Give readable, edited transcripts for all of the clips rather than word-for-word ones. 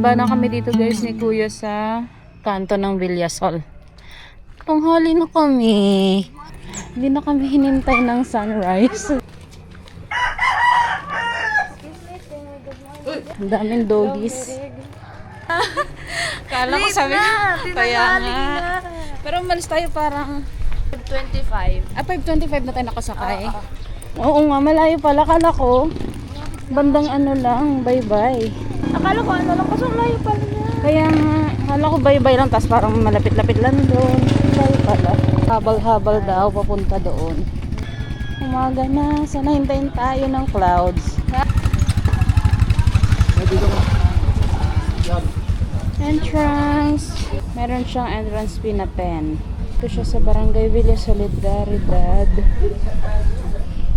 Bababa na kami dito guys ni Kuya sa kanto ng Villasol. Tanghali na kami. Hindi na kami hinintay ng sunrise. Ang daming doggies. Kala ko sabi kaya nga. Pero umalis tayo parang 25. 5:25 na tayo nakasakay. Oo nga, malayo pala. Kala ko bandang ano lang, bye-bye. Akala ko ano lang, kasi layo pala niya. Kaya nga, kala ko bye-bye lang, tapos parang malapit-lapit lang doon. Layo pala. Habal-habal daw, papunta doon. Umaga na, sana hintayin tayo ng clouds. Entrance. Meron siyang entrance fee na 10. Ito siya sa Barangay Villa Solidaridad.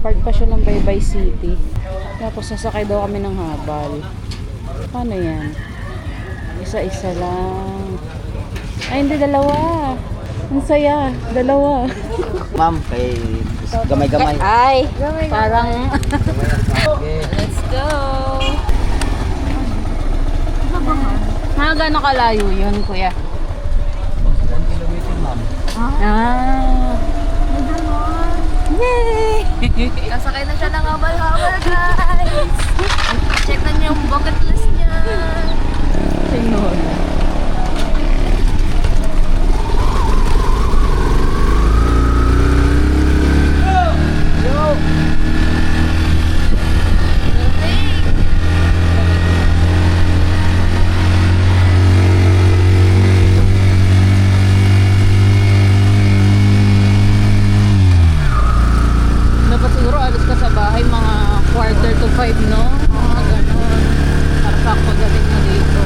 Part pa siya ng Baybay City. Tapos sasakay daw kami ng habal. Paano yan? Isa-isa lang. Ay, hindi, dalawa. Ang saya, dalawa. Ma'am, kay gamay-gamay. Ay, parang let's go. Mga gano'ng kalayo yun, kuya? 1 kilometer, ma'am. Yay! Kasakay na siya ng habal-habal, guys. Check na niyo yung bucket list niya. Tingnan. Dapat siguro alis ka sa bahay mga 4:45, no? Mga ganon. Para sakto galing na dito.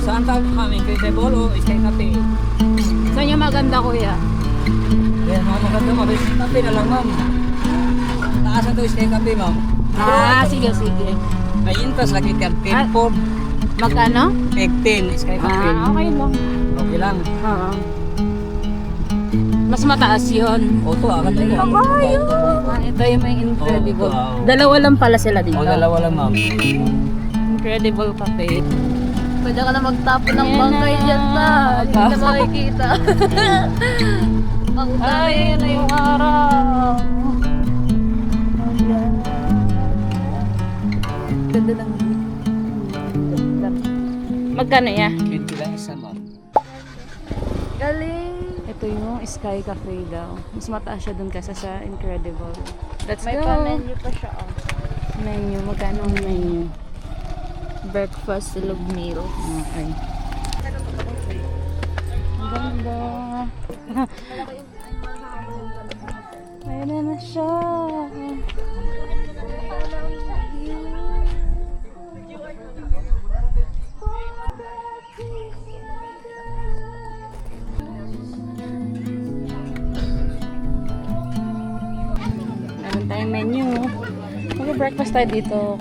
Saan tayo kami? Kay Bolo, Sky Cafe. Saan yung maganda, kuya? Yan, mga maganda, mabis. Cafe na lang, ma'am. Taas na to, Sky Cafe, ma'am. Sige, sige. May intas lagi ka. Ah. 10 Magkano? 15, Sky Cafe. Okay lang. Okay lang. Oo. Mas mataas yun. Oto, akan tayo. Ito yung may incredible. Wow. Dalawa lang pala sila dito. O, dalawa lang, ma'am. Incredible cafe. Pwede ka na magtapo ng Ayan bangkay na. dyan na. Hindi na makikita. Ang Ay, na yung araw. ganda ng Magkano ya? 20 lang isa, ma'am. galing. Ito yung Sky Cafe daw. Mas mataas siya dun kaysa sa Incredible. Let's May go. pa-menu pa siya. Oh. Menu. Magkano ang menu? Breakfast, silog meals. Okay. Ang ganda. Ayan na siya. Meron tayong menu. Mag-breakfast tayo dito.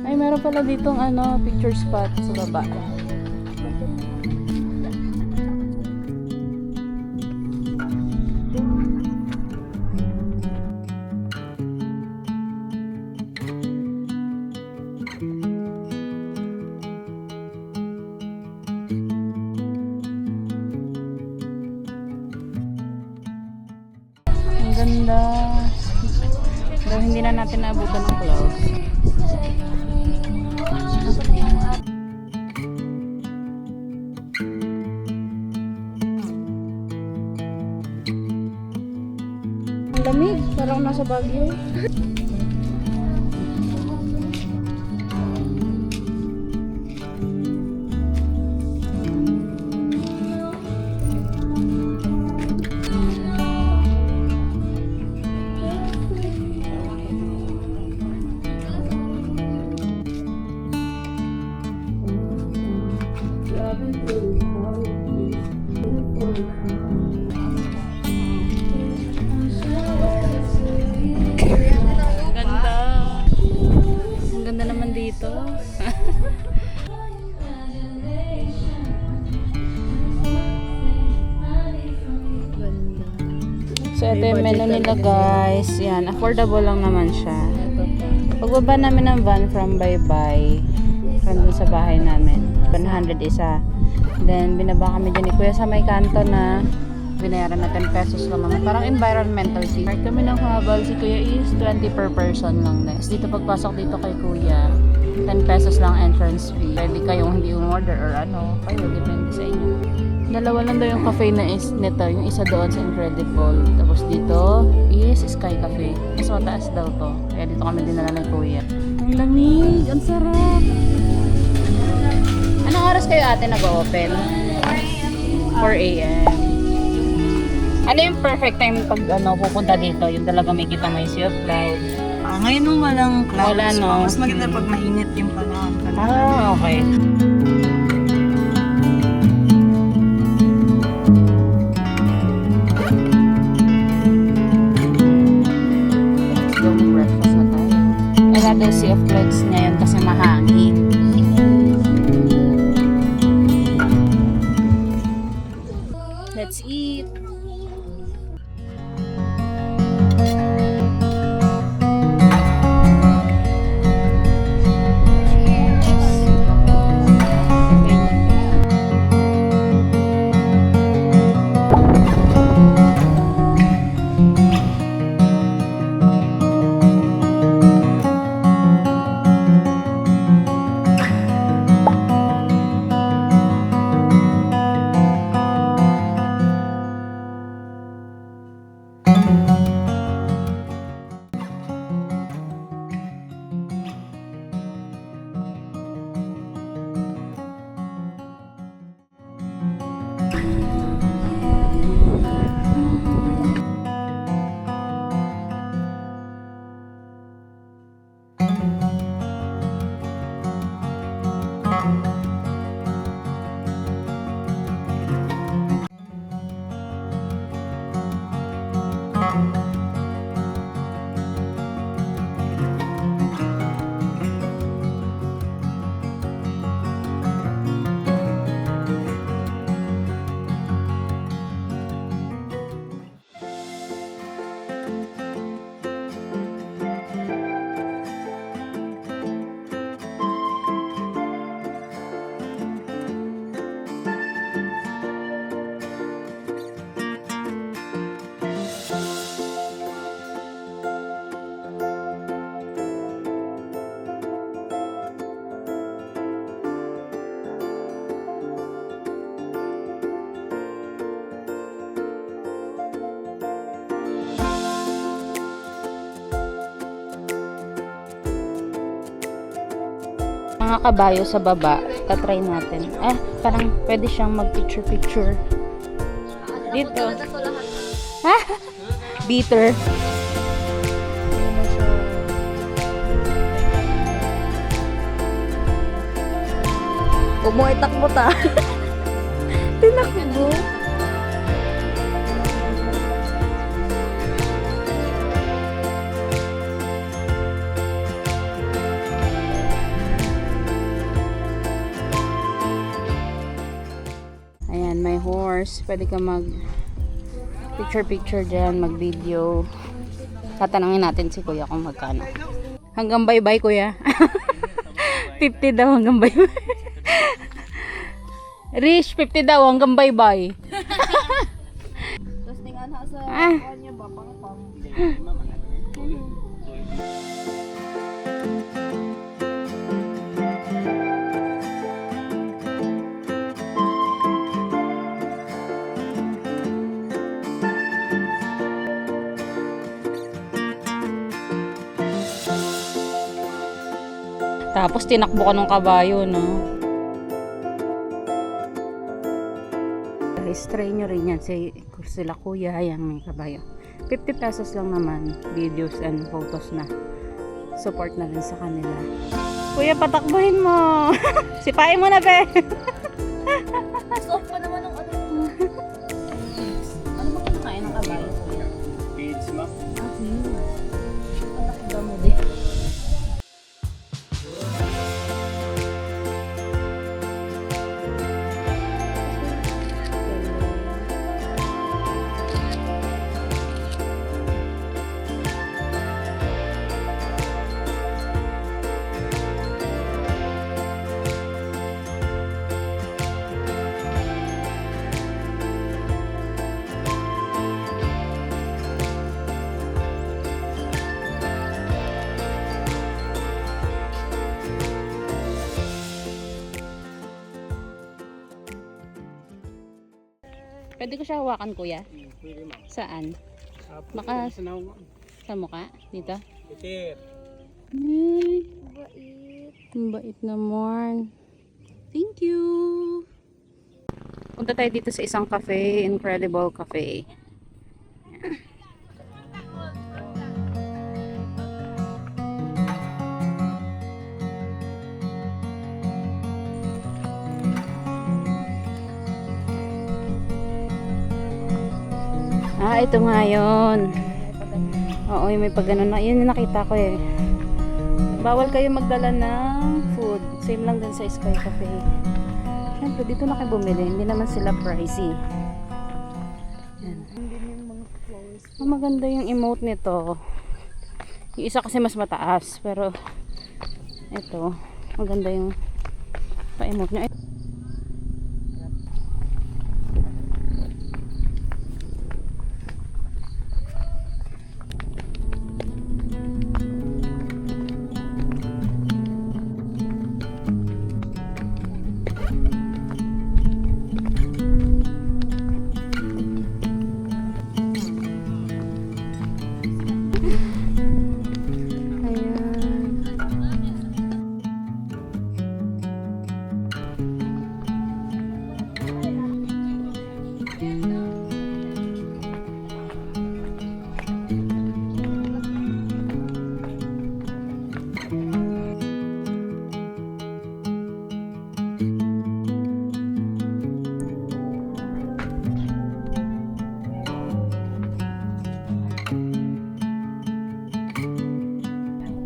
Ay, meron pala ditong picture spot sa baba. Ang ganda. Daw hindi na natin naabutan ng clouds. Ang lamig, parang nasa Baguio. Hello guys, yan, affordable lang naman siya. Pagbaba namin ng van from Baybay, from dun sa bahay namin, 100 isa. Then, binaba kami dyan ni Kuya sa may kanto na binayaran na 10 pesos lang naman. Parang environmental fee. Mark kami ng habal, si Kuya is 20 per person lang. Tapos dito pagpasok dito kay Kuya, 10 pesos lang entrance fee. Pwede kayong hindi umorder or ano, kayo, depende sa inyo. Dalawa lang daw yung cafe na is nito, yung isa doon sa Incredible. Tapos dito is Sky Cafe. Mas mataas daw to. Kaya dito kami dinala ng Kuya. Ang lamig, ang sarap. Anong oras kayo ate nag-open? 4 a.m. Ano yung perfect time pag pupunta dito? Yung talaga may kita may sea of clouds. Ngayon nung walang clouds, Wala, no? mas maganda pag mainit yung panahon. Okay. Let's go breakfast na tayo. Wala daw sea of clouds ngayon kasi mahangin. Let's eat. Mga kabayo sa baba, tatry natin. Parang pwede siyang mag-picture-picture. Dito. Ha? Bitter. Huwag mo itakbo ta. Tinakbo. Ayan, may horse. Pwede ka mag picture dyan, mag video. Tatanungin natin si Kuya kung magkano. Hanggang bye-bye Kuya. 50 daw hanggang bye-bye. Rich, 50 daw hanggang bye-bye. Tapos tingnan ha sa kanya ba, pang-pang. Tapos tinakbo ka ng kabayo, no? Stray nyo rin yan. Sila Kuya, yan may kabayo. 50 pesos lang naman. Videos and photos na. Support na rin sa kanila. Kuya, patakbuhin mo! Sipain mo na, be! Soft pa naman ang ano. Ano ba kinakain ng kabayo, Kuya? Feeds mo? Patakbo mo din. Pwede ko siya hawakan, kuya? Pwede ma'am. Saan? Baka sa naong. Sa mukha? Dito? Peter. Ay, Bait. ang bait naman. Thank you! Punta tayo dito sa isang cafe, Incredible Cafe. Ito nga yun. Oo, yung may pagganon na. Yun yung nakita ko eh. Bawal kayo magdala ng food. Same lang din sa Sky Cafe. Siyempre, dito na kayo bumili. Hindi naman sila pricey. Yan. Maganda yung emote nito. Yung isa kasi mas mataas. Pero, ito. Maganda yung pa-emote niya.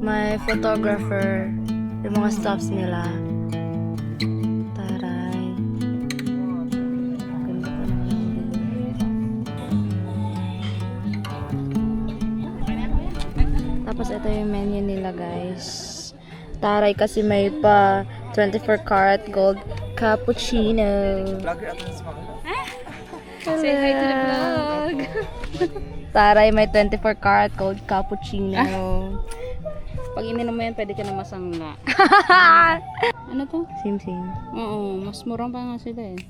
May photographer. Yung mga stops nila. Taray. Ganda pa naman. Tapos ito yung menu nila, guys. Taray kasi may pa 24 karat gold cappuccino. Say hi to the vlog! Taray may 24 karat gold cappuccino. Pag ininom mo yan, pwede ka na masangla. Ano to? Same. Oo, mas murang pa nga sila eh.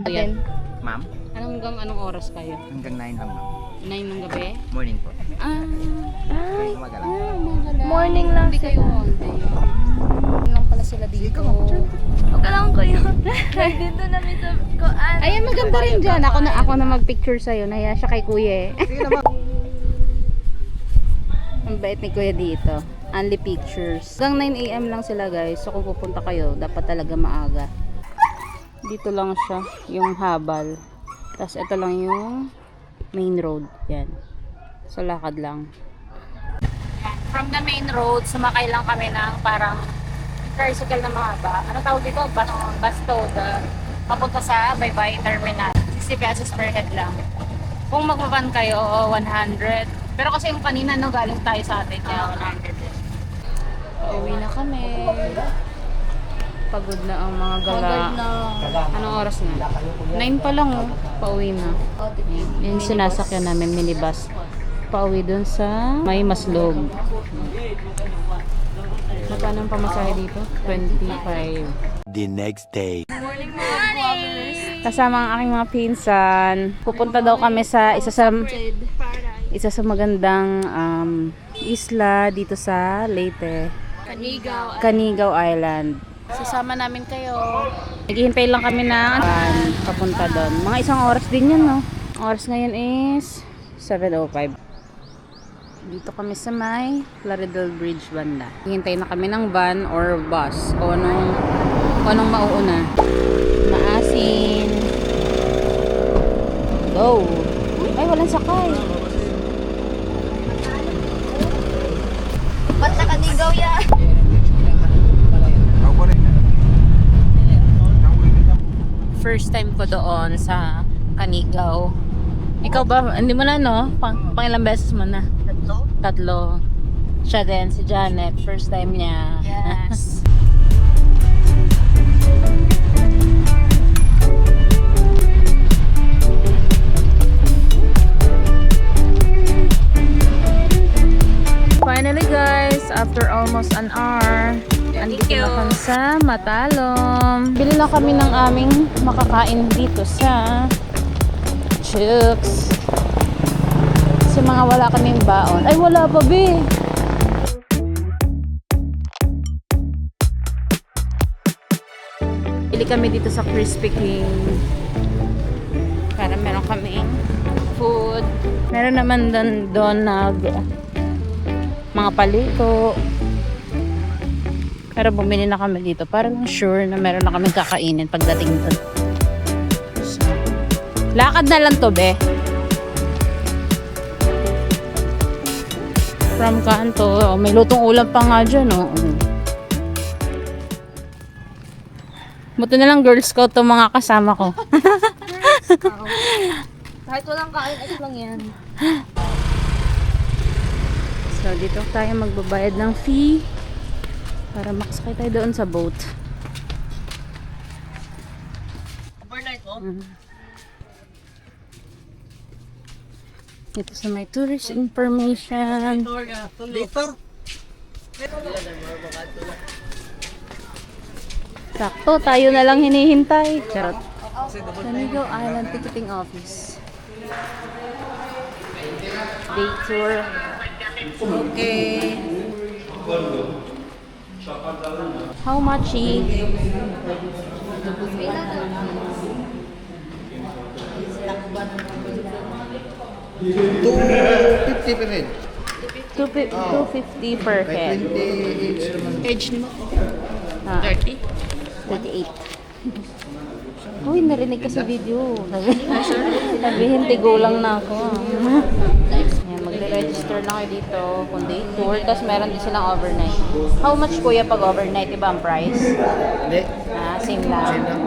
Then, Ma'am, Anong oras kayo? hanggang 9 lang ma'am. 9 ng gabi? Morning po. Ay, Umaga lang. magala. morning lang Hindi kayo all day. Lang pala sila dito. okay lang ko yun. Dito namin sa kuan. Ayan, maganda rin dyan. Ako na mag-picture sa'yo. Nahiya siya kay kuya eh. Sige na ma'am. Ang bait ni kuya dito. Only pictures. Hanggang 9 AM lang sila guys. So kung pupunta kayo, dapat talaga maaga. Dito lang siya, yung habal. Tapos ito lang yung main road. Yan. So lakad lang. From the main road, sumakay lang kami ng parang tricycle na mahaba. Ano tawag dito? Bastoda. Papunta sa Baybay Terminal. 60 pesos per head lang. Kung magbaban kayo, 100. Pero kasi yung kanina, no, galing tayo sa atin. Kaya 100 din. Uwi na kami. Pagod na ang mga gala. Anong oras na? 9 pa lang, oh. Pauwi na. Yung sinasakyan namin, minibus. Pauwi dun sa may Maslog. Magkano ang pamasahe dito? 25. The next day. Kasama ang aking mga pinsan. Pupunta daw kami sa isa sa magandang isla dito sa Leyte. Canigao Island. Sasama namin kayo. Naghihintay lang kami na papunta doon. Mga isang oras din yun, no? Ang oras ngayon is 7:05. Dito kami sa may Plaridel Bridge banda. Hihintay na kami ng van or bus. O anong mauuna. Maasin. Go! Ay, walang sakay. Ba't nakanigaw yan? First time ko doon sa Canigao. Ikaw ba? Hindi mo na, no? Pangilang beses mo na? Tatlo. Siya din, si Janet. First time niya. Yes. Finally guys, after almost an hour, andito na kami sa Matalom. Bili lang kami ng aming makakain dito sa chooks. Kasi mga wala kaming baon. Ay, wala pa, be. Bili kami dito sa Krispy Kreme. Para meron kaming food. Meron naman doon mga palito. Pero bumili na kami dito para lang sure na meron na kami kakainin pagdating doon. So, lakad na lang to, be. From Kanto. May lutong ulam pa nga dyan, oh. Buto na lang Girl Scout to mga kasama ko. Kahit walang kain, ito lang yan. So, dito tayo magbabayad ng fee para makasakay tayo doon sa boat. Overnight ko? Dito sa may tourist information. Later. Sakto, tayo na lang hinihintay. Charot. Canigo Island Ticketing Office. Day tour. Okay. How much? 250 per head. 250 per head. 20 each naman. Age mo? 30? 38. Uy, narinig ka sa video. Sabihin, tigulang na ako. Ayan, magre-register na kayo dito kung day tour. Tapos meron din silang overnight. How much kuya pag overnight? Iba ang price? Hindi. Same lang. Same lang.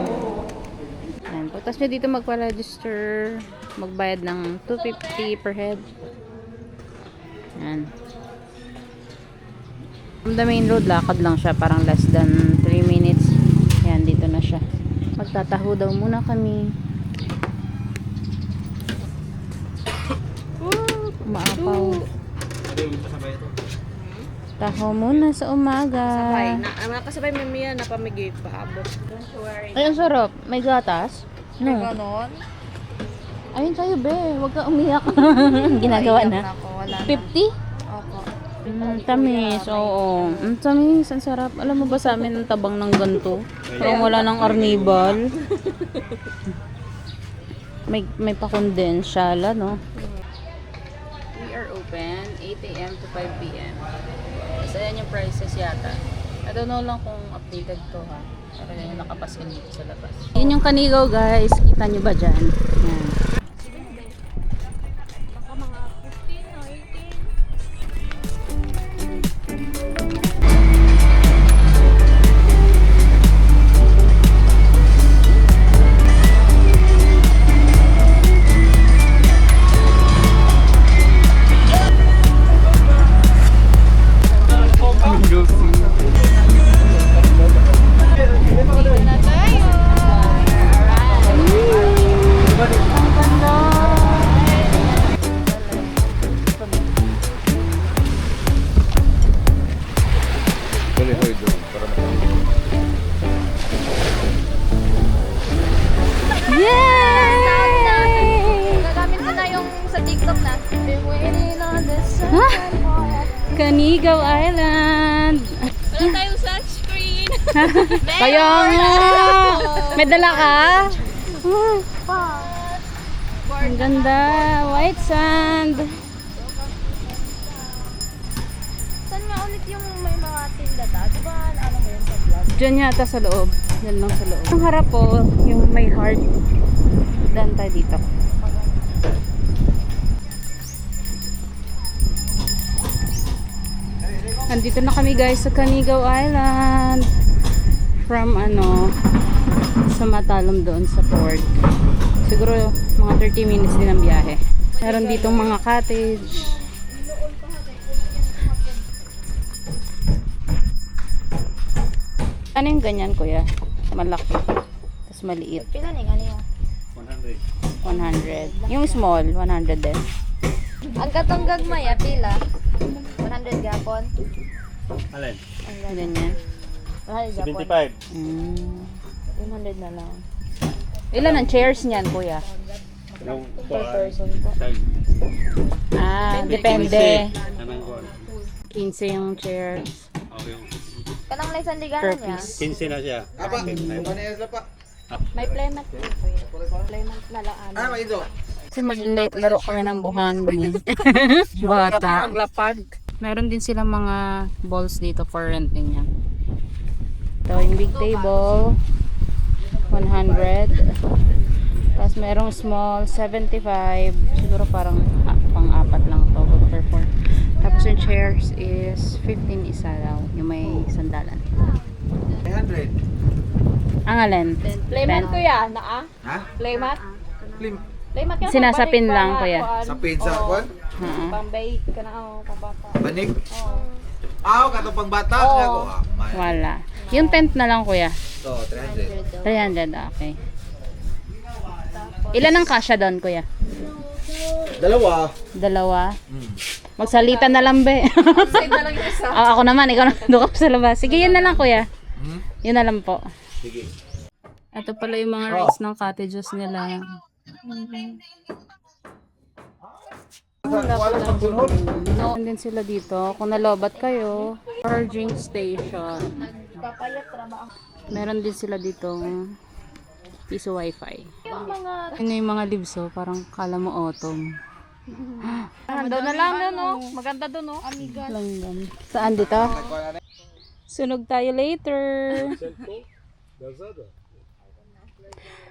Ayan, pagkas nyo dito magpa-register, magbayad ng 250 per head. Ayan. From the main road, lakad lang siya. Parang less than 3 minutes. Ayan, dito na siya. Magtataho daw muna kami. Umaapaw. Taho muna sa umaga. Nakasabay mamaya na pamigay paabot. Ay, ang sarap. May gatas? No. Ganon? Ayun sa'yo, be. Huwag ka umiyak. Ginagawa na. Ako, wala na. 50? Opo. Tamis, oo. Tamis, ang sarap. Alam mo ba sa amin ang tabang ng ganito? Parang wala ng arnibal. may pa-condensyala, no? We are open 8 a.m. to 5 p.m. Kasi ayan yung prices yata. I don't know lang kung updated to, ha. Pero yung nakapasin dito sa labas. Yun yung Canigo, guys. Kita nyo ba dyan? Yan. Gagamit ko na yung sa TikTok na. Been waiting on the sun. Canigo Island. Wala tayong sunscreen. Kaya nga. May dala ka? Ang ganda. White sand. Saan nga ulit yung may mga tinda ta? Diba ano mo yun sa vlog? Diyan yata sa loob. Diyan lang sa loob. Ang harap po, yung may heart. Dan tayo dito. Andito na kami guys sa Canigo Island. From sa Matalom doon sa port. Siguro mga 30 minutes din ang biyahe. Meron ditong mga cottage. Ano yung ganyan kuya? Malaki. Tapos maliit. Pila ning ano yun? 100. Yung small, 100 din. Ang katong gagmay, pila? 100 gapon? Alin? Ganyan. 100 gapon. 75. 100 na lang. Ilan ang chairs niyan kuya? Per person po. Depende. 15 yung chairs. Kanang lay Per sandigan niya. piece. 15 na siya. Apa? Kumanayas na pa. May playmat po. Playmat na lang ano. May ido. Kasi mag-late laro kami ng buhangin. Bata. Lapag. Meron din silang mga balls dito for renting yan. Ito yung big table. 100. Tapos merong small 75. Siguro parang pang-apat lang to. But for 4. Tapos yung chairs is 15 isa daw. Yung may sandalan. 300. Ang alin? Playmat ko yan, naa? Ha? Playmat? Lim. Playmat yan. Sinasapin lang, kuya. Sa pizza kwan? Pang-bake ka na ako, pang-bata. Banig? Oo. Katong pang bata. Oo. Wala. Yung tent na lang, kuya. So, 300. 300, okay. Ilan ang kasya doon, kuya? Dalawa. Dalawa. Magsalita na lang, be. Ako naman, ikaw na doon ka sa labas. Sige, yun na lang, kuya. Yun na lang po. Sige. Ito pala yung mga rates ng cottages nila. Meron din sila dito. Kung nalobat kayo, charging station. Meron din sila dito piso wifi. Ano yung mga leaves, oh, parang kala mo autumn. Doon na lang doon, no? Maganda doon, no? Amiga. Langgam. Saan dito? Sunog tayo later.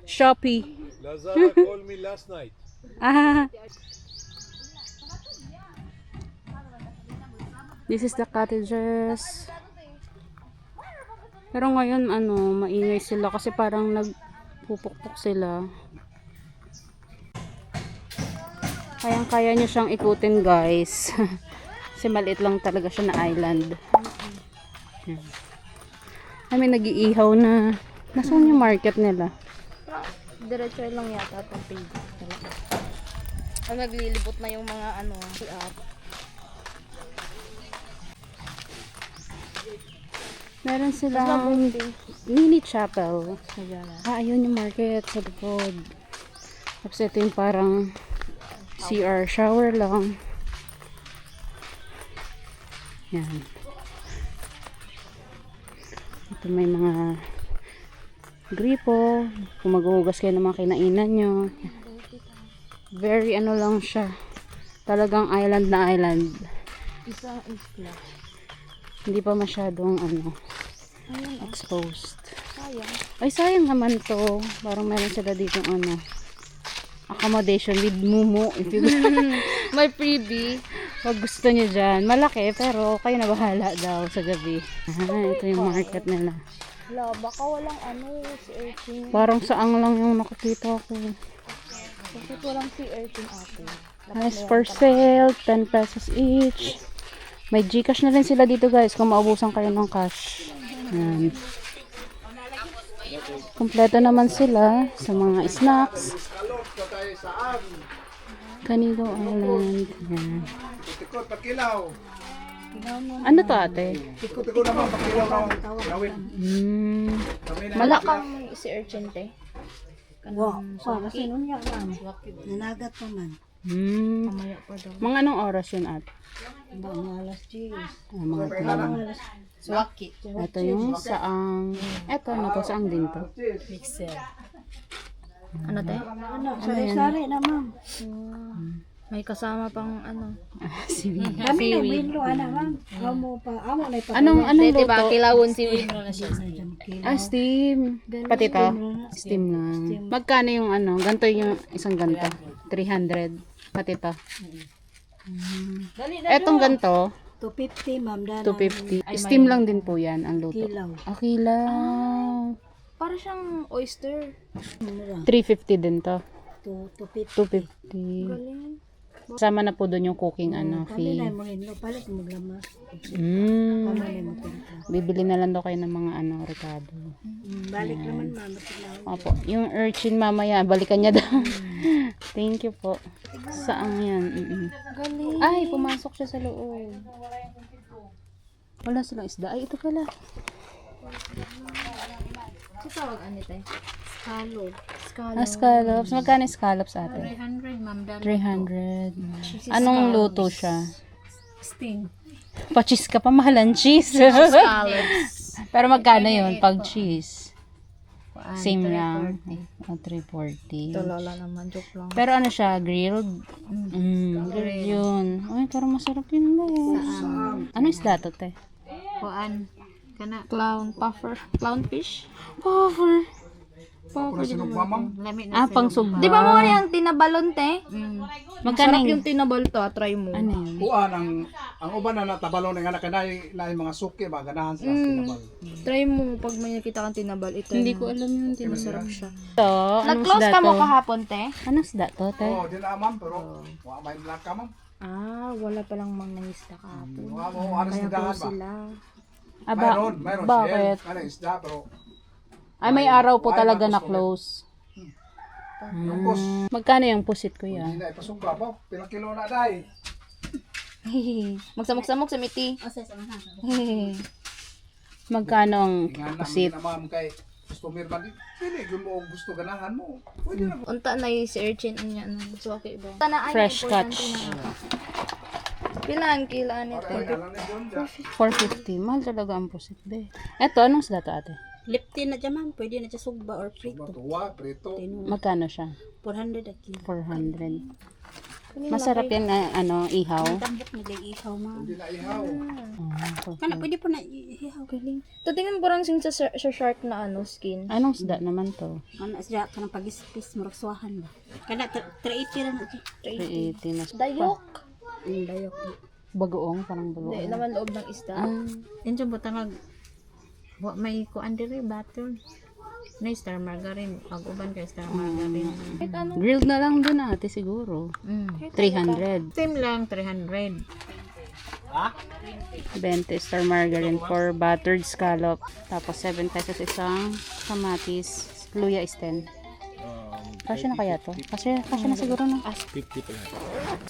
Shopee. Lazada called me last night. This is the cottages. Pero ngayon maingay sila kasi parang nagpupukpok sila. Kayang-kaya nyo siyang ikutin, guys. Kasi maliit lang talaga siya na island. Kami nag-iihaw na. Nasaan yung market nila? Diretso lang yata itong page. Naglilibot na yung mga at Meron silang mini chapel. Ayun yung market sa likod. Tapos ito yung parang CR shower lang. Yan. Ito may mga gripo. Kung maghuhugas kayo ng mga kinainan nyo. Very lang siya. Talagang island na island. isang isla. Hindi pa masyadong exposed. Sayang. Ay, sayang naman to. Parang meron sila dito accommodation with mumu. If you May freebie. pag gusto nyo dyan. Malaki, pero kayo na bahala daw sa gabi. Ito yung market nila. Wala, baka walang si urchin. Parang saang lang yung nakikita ko. Bakit walang si urchin ate? Nice for sale, 10 pesos each. May Gcash na rin sila dito, guys, kung maubusan kayo ng cash. Yan. Kompleto naman sila sa mga snacks. Canigo Island. Yan. Tikot, pakilaw. Ano to, ate? Tikot naman, pakilaw naman. Gawin. Malakang si urchin te. Nanagat pa man. Mga anong oras yun, at? Mga alas 10. Mga tanong. Swaki. Ito yung saang. Ito, saang din to. Mixer. Ano te? Sari-sari na ma'am. May kasama pang Seaweed. Kami na winlo ma'am. Amo na pa. Anong luto? kilawon si Winro na siya. Steam. Pati to? Steam lang. Magkano yung ganito yung isang ganito? 300. Pati to. Etong ganito, 250 ma'am. 250. Steam lang din po yan ang luto. Kilaw. Kilaw. Para siyang oyster. 350 din to. 250. 250. Sama na po doon yung cooking Kami fee. na mo winlo. Palit mo glamas. Mm. Kami na mo tinta. Bibili na lang daw kayo ng mga rekado. Balik naman ma'am. Opo. Yung urchin mamaya, balikan niya daw. Thank you po. Saan yan? Galing. Ay, pumasok siya sa loob. Wala silang isda. Ay, ito pala. Sa tawag te? Scallop. Scallops. Magkano scallops ate? 300, ma'am. 300. Anong luto siya? Sting. Pa-cheese ka pa, mahalan cheese. Scallops. Pero magkano yun pag cheese? Same lang. 340. Lola naman, joke lang. Pero ano siya, grilled? Grilled yun. Ay, parang masarap yun ba eh. Ano isda to, te? Kuan. Kana. Clown puffer. Clownfish. Puffer. Puro sinugba, ma'am. Lami na. Pang sugba. Di ba mo yung tinabalon, te? Magkano Masarap yung tinabal to. Try mo. Ano yun? Kuan ang uban na natabalon nga na mga suki ba ganahan sa tinabal. Try mo pag may nakita kang tinabal. Ito Hindi ko alam yun. Masarap siya. Ito, anong Nag-close isda ka mo to? kahapon, te? Anong isda to, te? Oh, di na ma'am pero wa may black ka ma'am. Ah, wala palang mga isda kahapon. Wa mo aras Kaya tindahan po ba? sila. Mayroon bakit? siya. Ano isda pero Ay, may araw po Ay, talaga na tapos close. yung boss Magkano yung pusit ko hindi yan? na ipasugba ba? Pilang kilo na dai. Magsamok-samok sa miti. Magkano ang Ingan na pusit? na ma'am kay customer ba di? Pili kung mo gusto ganahan mo. Pwede na. Unta na yung si urchin niya. So, okay ba? Tanaan Fresh catch. Pilaan kilaan ito. Kaya lang na yun. 450. Mahal talaga ang pusit, be. Eto, anong isda to, ate? Liptin na dyan, ma'am. Pwede na dyan sugba or prito. Matuwa, preto. Magkano siya? 400 aki. 400. Masarap yan, ihaw. Tambok na dyan ihaw, ma'am. Hindi na ihaw. Kana, pwede po na ihaw. Ito tingnan parang sa shark na skin. Anong isda naman to? Ano, siya ka ng pag-ispis, maragsuahan ba? Kana, 380 lang aki. 380 na. Dayok. Dayok. Bagoong, parang Hindi, bagoong. naman loob ng isda. Yan dyan butangag. May kuan dire butter. Na star margarine. Pag-uban kay star margarine. Grilled na lang dun ate siguro. 300. Same lang, 300. 20 star margarine for buttered scallop. Tapos 7 pesos isang kamatis. Luya is 10. Kasya na kaya to? Kasya na siguro na.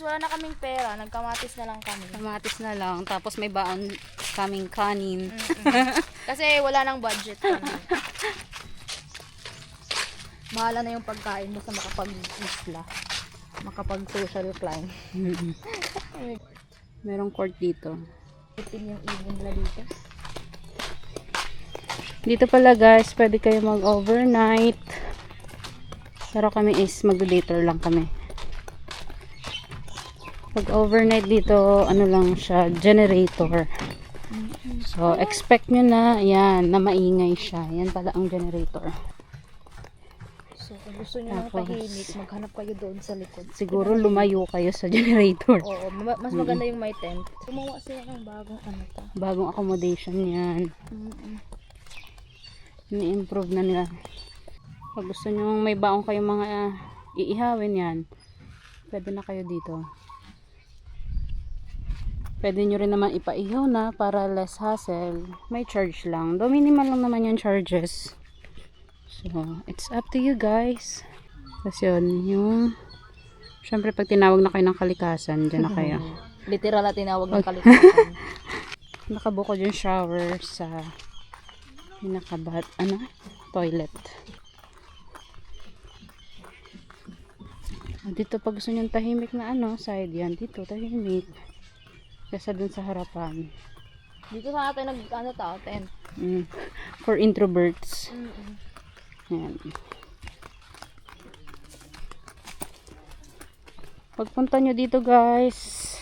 Wala na kaming pera, nagkamatis na lang kami. Kamatis na lang. Tapos may baon kaming kanin. Kasi wala nang budget kami. Bahala na yung pagkain mo sa makapag-isla. Makapag-social climb. Merong court dito. Itin yung ibon nila dito. Dito pala guys, pwede kayo mag-overnight. Pero kami is mag-day tour lang kami. Pag overnight dito, ano lang siya, generator. So, expect nyo na, yan, na maingay siya. Yan pala ang generator. So, kung gusto nyo ng Tapos, tahimik, maghanap kayo doon sa likod. Siguro lumayo kayo sa generator. Oo, mas maganda yung may tent. Gumawa sila ng bagong Bagong accommodation yan. Ni-improve na nila. Pag gusto nyo may baong kayong mga iihawin yan, pwede na kayo dito. Pwede nyo rin naman ipaihaw na para less hassle. May charge lang. Though minimal lang naman yung charges. So, it's up to you guys. Tapos yun, yung syempre pag tinawag na kayo ng kalikasan, dyan na kayo. Literal na tinawag ng kalikasan. Nakabukod yung shower sa toilet. Dito pag gusto nyo tahimik na side yan, dito tahimik. Kesa dun sa harapan. Dito sa natin tent. For introverts. Yan. Pagpunta nyo dito guys,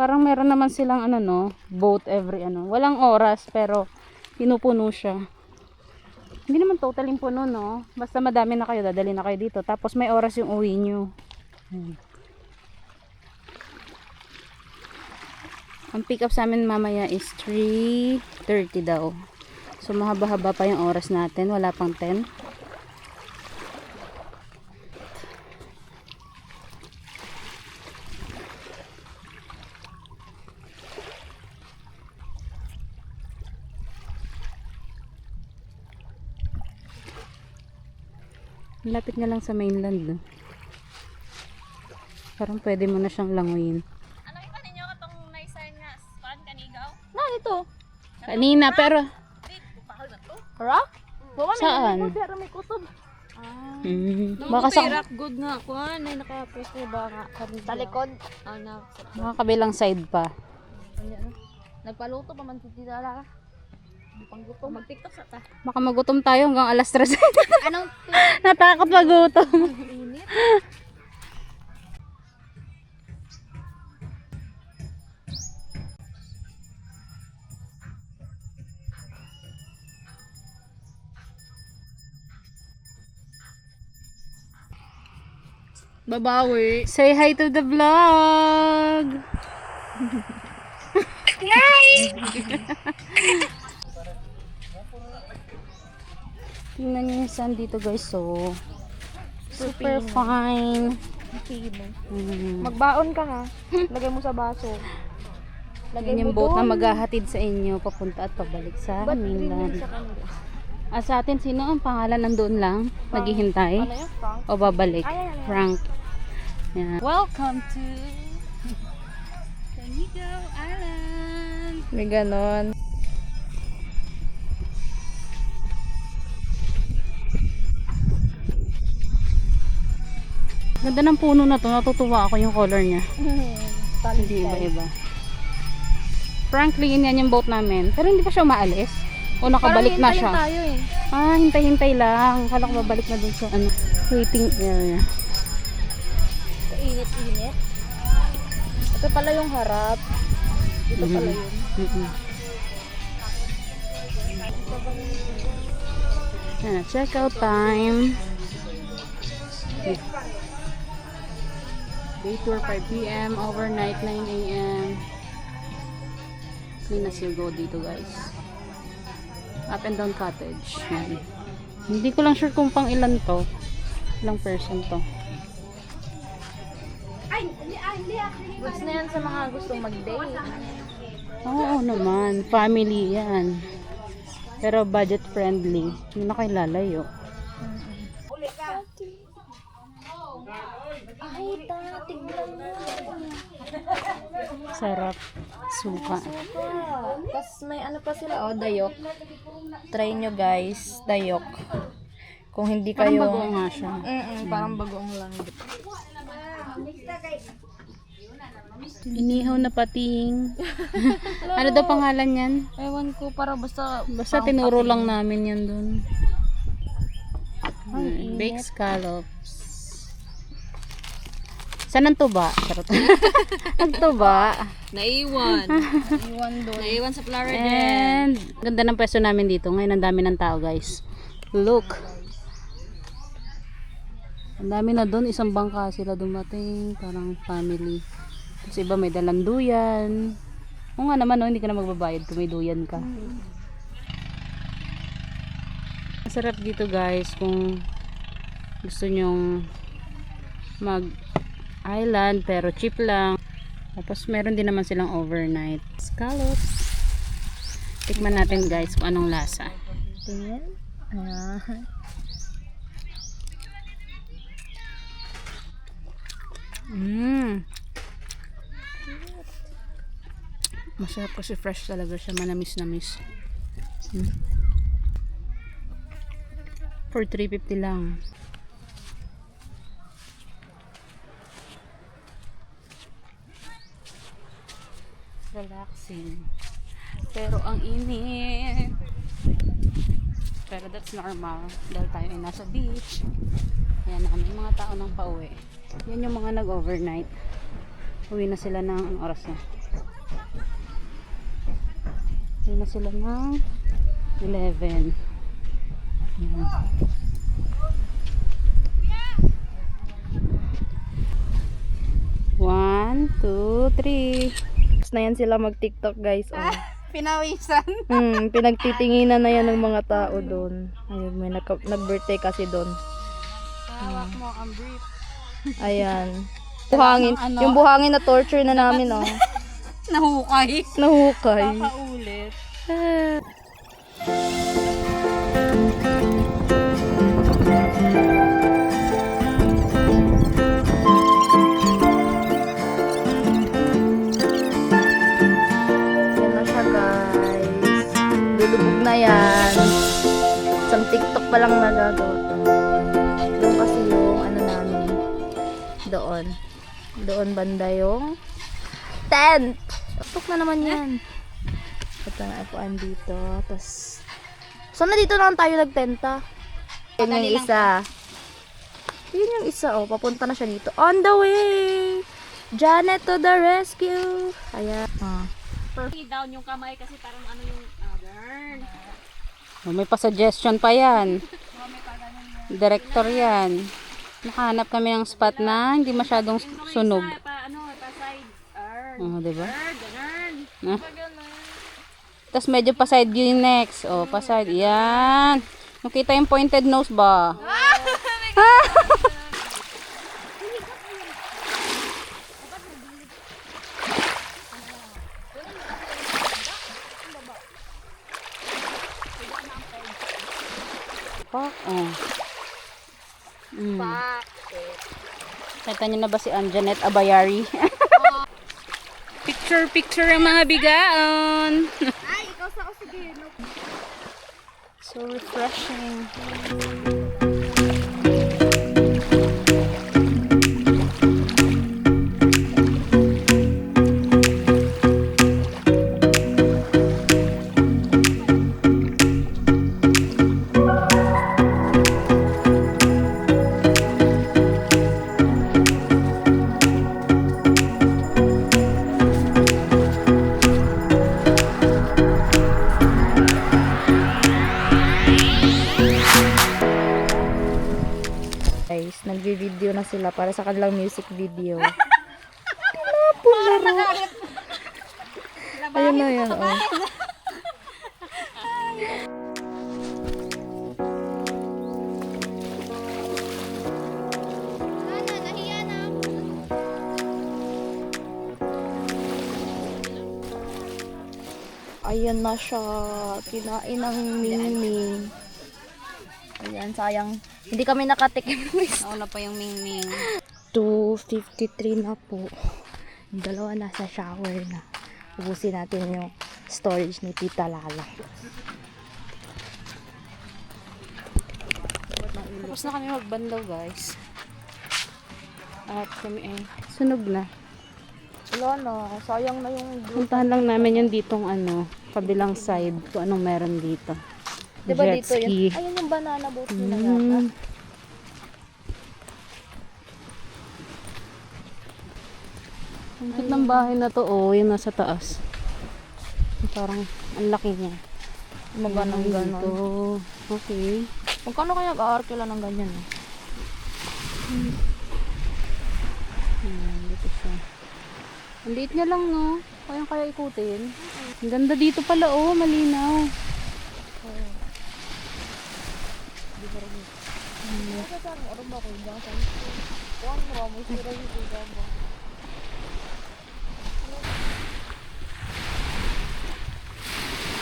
parang meron naman silang boat every walang oras pero pinupuno siya. Hindi naman totaling puno, no? Basta madami na kayo, dadali na kayo dito. Tapos may oras yung uwi nyo. Ang pick up sa amin mamaya is 3:30 daw. So mahaba-haba pa yung oras natin. Wala pang 10. Lapit nga lang sa mainland, no? Parang pwede mo na siyang languyin. Ano kita ninyo katong naisan nga span kanigaw? Na ito. Kanina, pero Rock? Buwan saan? pero may kutob. Ah. Baka sa good nga ako. Ay, naka-press na ba nga? Sa likod? Na. mga kabilang side pa. Nagpaluto pa man si Tita Lara. Panggutom. Mag-tiktok sa ta. Baka magutom tayo hanggang alas 3. Anong Natakot magutom. init? Babawi. Say hi to the vlog. Tingnan niyo yung sun dito guys. So, super fine. Magbaon ka ha. Lagay mo sa baso. Yan yung boat na maghahatid sa inyo papunta at pabalik sa mainland. Sa atin, sino ang pangalan nandoon lang? Naghihintay? Ano yun? Frank? O babalik? Ay. Frank. Yan. Welcome to Canigo Island. May ganon. Ganda ng puno na to. Natutuwa ako yung color niya. Hindi iba-iba. Frankly, yan yung boat namin. Pero hindi pa siya umaalis. O nakabalik na siya. Tayo eh. Hintay-hintay lang. Kala ko babalik na dun sa waiting area. Init-init. Ito pala yung harap. Dito pala yun. Check out time. Day tour 5 p.m. Overnight 9 a.m. Clean as you go dito guys. Up and down cottage. Yan. Hindi ko lang sure kung pang ilan to. Ilang person to. Goods na yan sa mga gustong mag-date. Oo naman. Family yan. Pero budget friendly. Hindi na kayo lalayo. Ay, tignan mo. Sarap. Suka. Tapos may ano pa sila, dayok. Try nyo guys, dayok. Kung hindi Parang kayo... bagoong nga siya. Parang bagoong lang. Inihaw na pating. Ano daw pangalan yan? Ewan ko, para basta... Basta tinuro lang namin yan dun. Baked scallops. Saan ang tuba? Charot. Ang tuba. Naiwan doon. Naiwan sa Florida. And ganda ng pwesto namin dito. Ngayon ang dami ng tao guys. Look. Ang dami na doon. Isang bangka sila dumating. Parang family. Tapos iba may dalang duyan. O nga naman, no, hindi ka na magbabayad kung may duyan ka. Masarap dito guys kung gusto nyong mag island pero cheap lang. Tapos meron din naman silang overnight scallops. Tikman natin guys kung anong lasa. Tingin. Masarap kasi fresh talaga siya, manamis-namis. For $3.50 lang. Relaxing. Pero ang init. Pero that's normal. Dahil tayo ay nasa beach. Yan, may mga tao nang pauwi. Yan yung mga nag-overnight. Uwi na sila ng anong oras na. Uwi na sila ng 11. Yan. One, two, three. Tapos na yan sila mag-TikTok guys. Pinawisan. Pinagtitinginan na yan ng mga tao doon. Ayun, may nag-birthday kasi doon. Hawak mo ang brief. Ayan. Buhangin. Yung buhangin na torture na namin, oh. Nahukay. Nahukay. Paulit. Yan na siya, guys. Lulubog na yan. Isang TikTok pa lang nagagawa. Yung Doon. Doon banda yung tent. Tuktok na naman yan. Ito na upuan dito. Tapos, sana dito lang tayo nagtenta. Yun yung isa. Yun yung isa, oh. Papunta na siya dito. On the way! Janet to the rescue! Ayan. Down yung kamay kasi parang ano yung girl. Oh, may pa-suggestion pa yan. Director yan. Nakahanap kami ng spot na hindi masyadong sunog. Pa side. Oh, diba? Ganun. Tapos medyo pa-side view yung next. Oh, pa-side. Yan. Nakita yung pointed nose ba? Pak. Oh. Kita niyo na ba si Janet Abayari? Picture ang mga bigaon. Ay, ikaw sa ako sige. So refreshing. Guys, nagvi-video na sila para sa kanilang music video. Ayun na yan, oh. Ayan na siya. Kinain ng mingming. Ayan, sayang. Hindi kami nakatikim. Nauna pa yung mingming. 2:53 na po. Yung dalawa nasa shower na. Ubusin natin yung storage ni Tita Lala. Tapos na kami magbandaw, guys. At kami sunog na. Wala na. Sayang na yung... Puntahan lang namin yung ditong kabilang side kung anong meron dito. Diba Jet dito ski. yun? Ayun yung banana boat nila yata. Ang cute ng bahay na to, yung nasa taas. Parang ang laki niya. Maganang ganon. Dito. Okay. Magkano kaya ga-arkila ng ganyan? Dito siya. Ang liit niya lang, no? Kaya ikutin. Ang ganda dito pala, malinaw.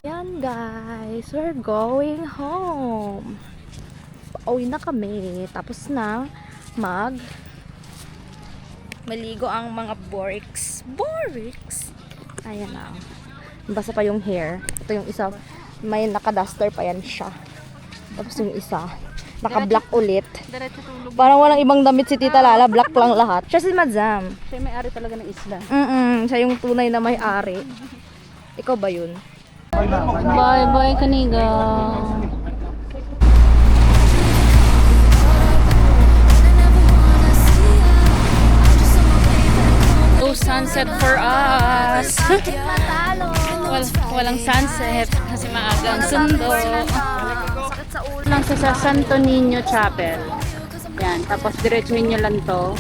Yan guys, we're going home. Pauwi na kami. Tapos na maligo ang mga Borix. Ayan na. Basa pa yung hair. Ito yung isa, may naka-duster pa yan siya. Tapos yung isa, naka-black ulit. Diretso tulog. Parang walang ibang damit si Tita Lala, black lang lahat. Siya si Madam. Siya may ari talaga ng isla. Siya yung tunay na may-ari. Ikaw ba yun? Bye-bye, Kaniga. No sunset for us. Walang sunset kasi maagang sundo. Lang sa Santo Niño Chapel. Yan, tapos diretso ninyo lang to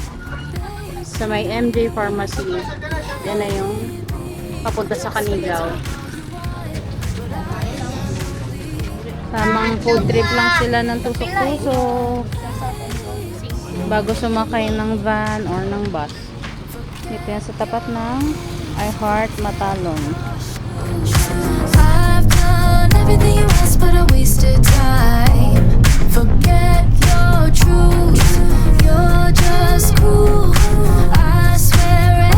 sa may MJ Pharmacy. Yan na yung papunta sa Canigao. Tamang food trip lang sila ng tusok-tusok bago sumakay ng van or ng bus. Dito yan sa tapat ng iHeart Matalon. I've done everything you asked, but I wasted time. Forget your truth, you're just cool. I swear